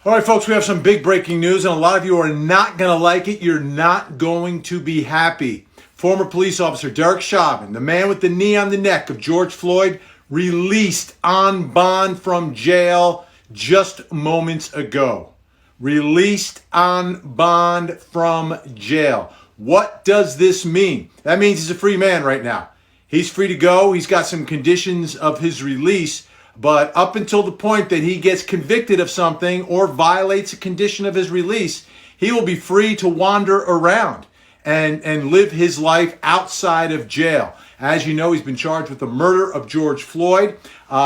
All right, folks, we have some big breaking news, and a lot of you are not going to like it. You're not going to be happy. Former police officer Derek Chauvin, the man with the knee on the neck of George Floyd, released on bond from jail just moments ago. Released on bond from jail. What does this mean? That means he's a free man right now. He's free to go. He's got some conditions of his release. But up until the point that he gets convicted of something or violates a condition of his release, he will be free to wander around and live his life outside of jail. As you know, he's been charged with the murder of George Floyd.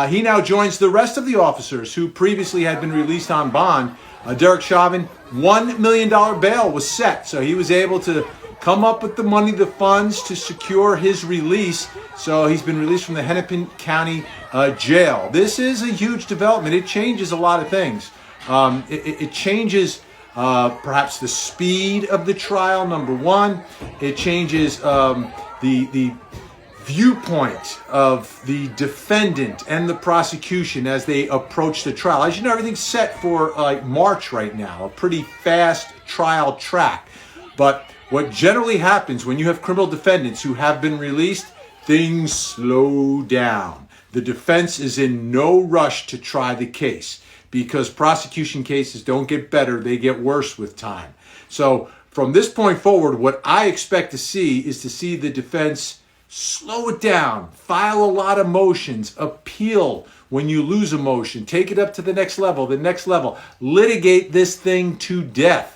He now joins the rest of the officers who previously had been released on bond. Derek Chauvin, $1 million bail was set, so he was able to come up with the money, the funds to secure his release. So he's been released from the Hennepin County jail. This is a huge development. It changes a lot of things. It changes perhaps the speed of the trial, number one. It changes the viewpoint of the defendant and the prosecution as they approach the trial. As you know, everything's set for March right now, a pretty fast trial track. But what generally happens when you have criminal defendants who have been released, things slow down. The defense is in no rush to try the case because prosecution cases don't get better, they get worse with time. So from this point forward, what I expect to see is to see the defense slow it down, file a lot of motions, appeal when you lose a motion, take it up to the next level, litigate this thing to death.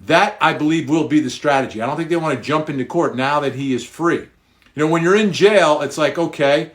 That, I believe, will be the strategy. I don't think they want to jump into court now that he is free. You know, when you're in jail, it's like, okay,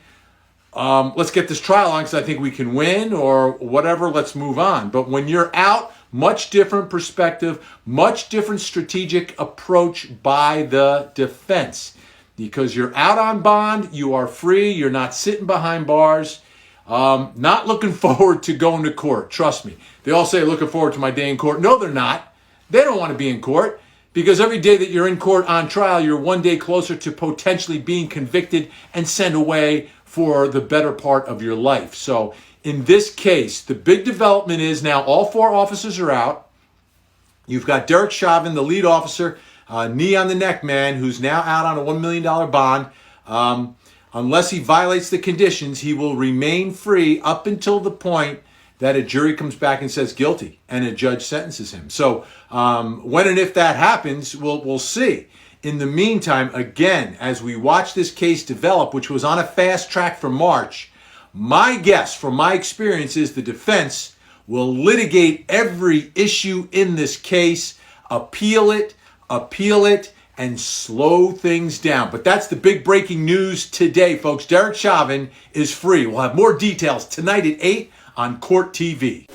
let's get this trial on because I think we can win or whatever, let's move on. But when you're out, much different perspective, much different strategic approach by the defense. Because you're out on bond, you are free, you're not sitting behind bars, not looking forward to going to court. Trust me. They all say, looking forward to my day in court. No, they're not. They don't want to be in court because every day that you're in court on trial, you're one day closer to potentially being convicted and sent away for the better part of your life. So in this case, the big development is now all four officers are out. You've got Derek Chauvin, the lead officer, knee on the neck man, who's now out on a $1 million bond. Unless he violates the conditions, he will remain free up until the point that a jury comes back and says guilty and a judge sentences him. So when and if that happens, we'll see. In the meantime, again, as we watch this case develop, which was on a fast track for March, my guess from my experience is the defense will litigate every issue in this case, appeal it, and slow things down. But that's the big breaking news today, folks. Derek Chauvin is free. We'll have more details tonight at 8 on Court TV.